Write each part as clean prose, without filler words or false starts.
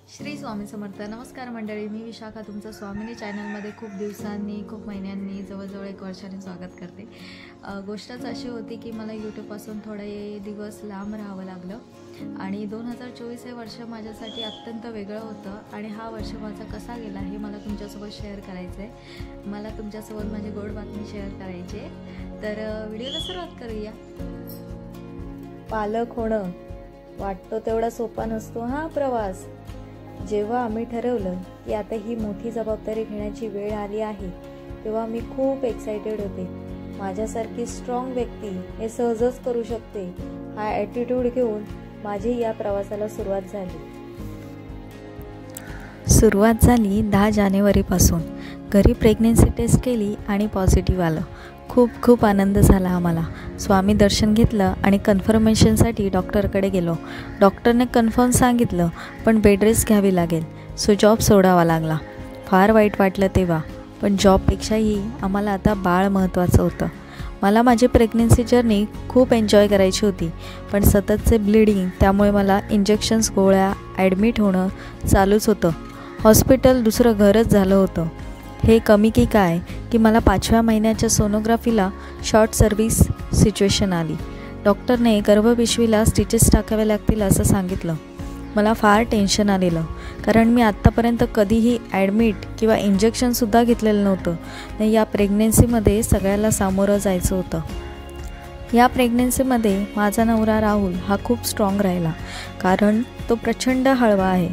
श्री स्वामी समर्थ. नमस्कार मंडळी, मी विशाखा तुमचं स्वामिनी चॅनलमध्ये खूप दिवसांनी खूप महिन्यांनी जवळजवळ 1 वर्षाने स्वागत करते. गोष्टच अशी होती की मला यूट्यूबपासून थोडे दिवस लांब राहावं लागलं आणि 2024 हे वर्ष माझ्यासाठी अत्यंत वेगळं होतं आणि हा वर्ष माझा कसा गेला हे मला तुमच्यासोबत शेअर करायचं आहे. मला तुमच्यासोबत माझी गोड बातमी शेअर करायची आहे. तर व्हिडिओला सुरुवात करूया. पालक होणं वाटतो तेवढा सोपा नसतो हा प्रवास. जेव्हा आम्ही ठरवलं की आता ही मोठी जबाबदारी घेण्याची वेळ आली आहे तेव्हा मी खूप एक्सायटेड होते. माझ्यासारखी स्ट्रॉंग व्यक्ती हे सहजच करू शकते हा ॲटिट्यूड घेऊन माझी या प्रवासाला सुरुवात झाली 10 जानेवारीपासून. घरी प्रेग्नन्सी टेस्ट केली आणि पॉझिटिव्ह आलं. खूप आनंद झाला आम्हाला. स्वामी दर्शन घेतलं आणि कन्फर्मेशनसाठी डॉक्टरकडे गेलो. डॉक्टरने कन्फर्म सांगितलं पण बेड रेस्ट घ्यावी लागेल, सो जॉब सोडावा लागला. फार वाईट वाटलं तेव्हा, पण जॉबपेक्षाही आम्हाला आता बाळ महत्त्वाचं होतं. मला माझी प्रेग्नन्सी जर्नी खूप एन्जॉय करायची होती, पण सततचे ब्लिडिंग त्यामुळे मला इंजेक्शन्स, गोळ्या, ॲडमिट होणं चालूच होतं. हॉस्पिटल दुसरं घरच झालं होतं. हे कमी की काय की मला 5व्या महिन्याच्या सोनोग्राफीला शॉर्ट सर्व्हिस सिच्युएशन आली. डॉक्टरने गर्भपिशवीला स्टिचेस टाकावे लागतील असं सांगितलं. मला फार टेन्शन आलेलं, कारण मी आत्तापर्यंत कधीही ॲडमिट किंवा इंजेक्शनसुद्धा घेतलेलं नव्हतं. नाही, या प्रेग्नेन्सीमध्ये सगळ्याला सामोरं जायचं होतं. या प्रेग्नेन्सीमध्ये माझा नवरा राहुल हा खूप स्ट्रॉंग राहिला, कारण तो प्रचंड हळवा आहे.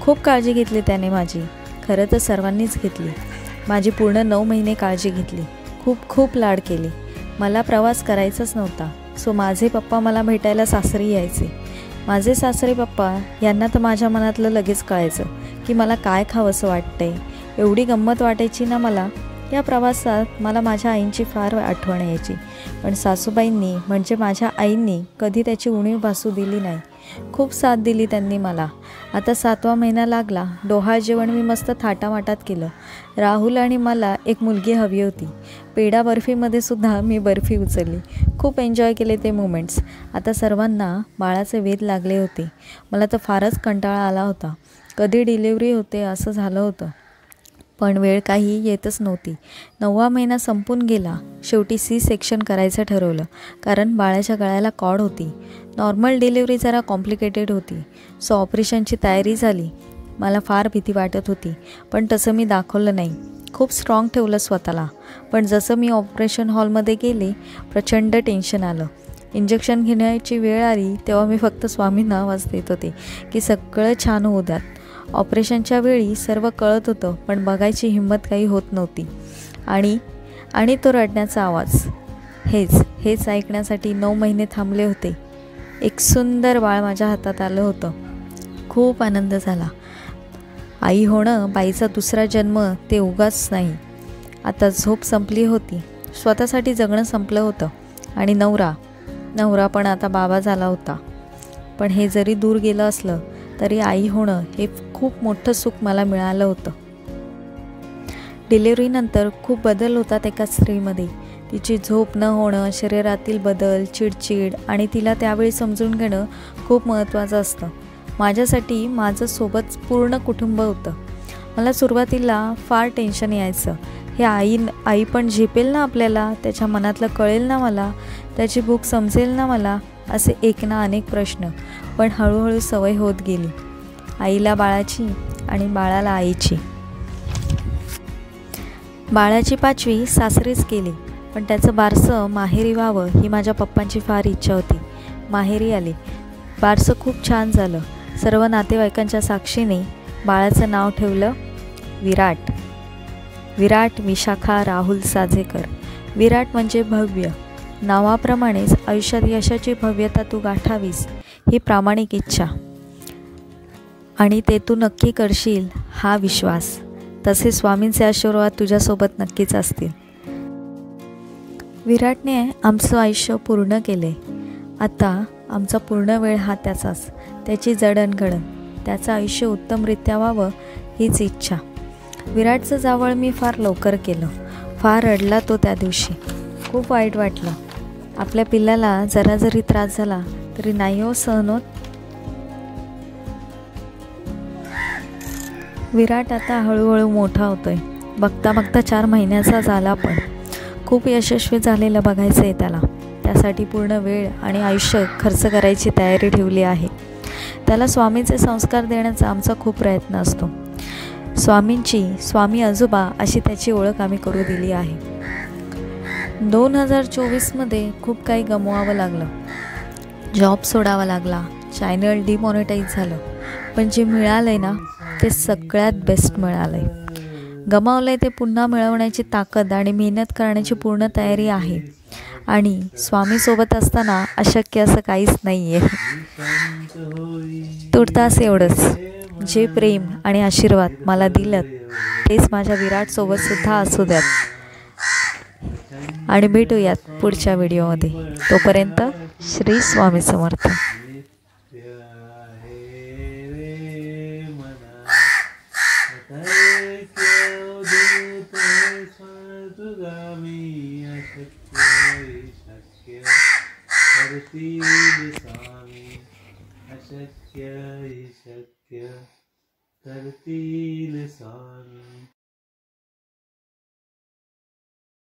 खूप काळजी घेतली त्याने माझी. खरं तर सर्वांनीच घेतली. माझी पूर्ण 9 महिने काळजी घेतली. खूप लाड केली. मला प्रवास करायचाच नव्हता, सो माझे पप्पा मला भेटायला सासरी यायचे. माझे सासरे पप्पा यांना तर माझ्या मनातलं लगेच कळायचं की मला काय खावंसं वाटतंय. एवढी गंमत वाटायची ना मला. या प्रवासात मला माझ्या आईंची फार आठवण यायची, पण सासूबाईंनी म्हणजे माझ्या आईंनी कधी त्याची उणीव भासू दिली नाही. खूप साथ दिली त्यांनी मला. आता 7वा महिना लागला. डोहाळ जेवण मी मस्त थाटामाटात केलं. राहुल आणि मला एक मुलगी हवी होती. पेढा बर्फीमध्ये सुद्धा मी बर्फी उचलली. खूप एन्जॉय केले ते मोमेंट्स. आता सर्वांना बाळाचे वेध लागले होते. मला तर फारच कंटाळा आला होता. कधी डिलिव्हरी होते असं झालं होतं, पण वेळ काही येतच नव्हती. 9वा महिना संपून गेला. शेवटी C-सेक्शन करायचं ठरवलं, कारण बाळाच्या गळ्याला कॉड होती. नॉर्मल डिलिव्हरी जरा कॉम्प्लिकेटेड होती, सो ऑपरेशनची तयारी झाली. मला फार भीती वाटत होती, पण तसं मी दाखवलं नाही. खूप स्ट्रॉंग ठेवलं स्वतःला. पण जसं मी ऑपरेशन हॉलमध्ये गेले, प्रचंड टेन्शन आलं. इंजेक्शन घेण्याची वेळ आली तेव्हा मी फक्त स्वामींना आवाज देत होते की सगळं छान होऊ द्यात. ऑपरेशनच्या वेळी सर्व कळत होतं, पण बघायची हिंमत काही होत नव्हती. आणि तो रडण्याचा आवाज, हेच ऐकण्यासाठी 9 महिने थांबले होते. एक सुंदर बाळ माझ्या हातात आलं होतं. खूप आनंद झाला. आई होणं बाईचा दुसरा जन्म ते उगाच नाही. आता झोप संपली होती. स्वतःसाठी जगणं संपलं होतं. आणि नवरा पण आता बाबा झाला होता. पण हे जरी दूर गेलं असलं तरी आई होणं हे खूप मोठं सुख मला मिळालं होतं. डिलिव्हरीनंतर खूप बदल होतात एका स्त्रीमध्ये. तिची झोप न होणं, शरीरातील बदल, चिडचिड आणि तिला त्यावेळी समजून घेणं खूप महत्त्वाचं असतं. माझ्यासाठी माझं सोबत पूर्ण कुटुंब होतं. मला सुरुवातीला फार टेन्शन यायचं. हे आई पण झेपेल ना आपल्याला, त्याच्या मनातलं कळेल ना मला, त्याची भूक समजेल ना मला, असे एक ना अनेक प्रश्न. पण हळूहळू सवय होत गेली. आईला बाळाची आणि बाळाला आईची. बाळाची 5वी सासरीच केली, पण त्याचं बारसं माहेरी व्हावं ही माझ्या पप्पांची फार इच्छा होती. माहेरी आले. बारसं खूप छान झालं. सर्व नातेवाईकांच्या साक्षीने बाळाचं नाव ठेवलं विराट विशाखा राहुल साजेकर. विराट म्हणजे भव्य. नावाप्रमाणेच आयुष्यात यशाची भव्यता तू गाठावीस ही प्रामाणिक इच्छा, आणि ते तू नक्की करशील हा विश्वास. तसे स्वामींचे आशीर्वाद तुझ्यासोबत नक्कीच असतील. विराटने आमचं आयुष्य पूर्ण केले. आता आमचा पूर्ण वेळ हा त्याचाच. त्याची जडणघडण, त्याचं आयुष्य उत्तमरित्या व्हावं हीच इच्छा. विराटचं जावळ मी फार लवकर केलं. फार रडला तो त्या दिवशी. खूप वाईट वाटलं. आपल्या पिल्लाला जरा जरी त्रास झाला तरी नाही हो सहन होत. विराट आता हळूहळू मोठा होतोय. बघता बघता 4 महिन्याचा झाला, पण खूप यशस्वी झालेलं बघायचं आहे त्याला. त्यासाठी पूर्ण वेळ आणि आयुष्य खर्च करायची तयारी ठेवली आहे. त्याला स्वामीचे संस्कार देण्याचा आमचा खूप प्रयत्न असतो. स्वामी आजोबा अशी त्याची ओळख आम्ही करू दिली आहे. 2024मध्ये खूप काही गमवावं लागलं. जॉब सोडावा लागला, चॅनल डिमॉनिटाईज झालं, पण जे मिळालं आहे ना ते सगळ्यात बेस्ट मिळालं आहे. गमावलं आहे ते पुन्हा मिळवण्याची ताकद आणि मेहनत करण्याची पूर्ण तयारी आहे. आणि स्वामीसोबत असताना अशक्य असं काहीच नाही आहे. तुर्तास एवढंच, जे प्रेम आणि आशीर्वाद मला दिलं तेच माझ्या विराटसोबतसुद्धा असू द्यात. आणि भेटूयात पुढच्या व्हिडिओमध्ये. तोपर्यंत श्री स्वामी समर्थ. अशक्य करतील स्वामी.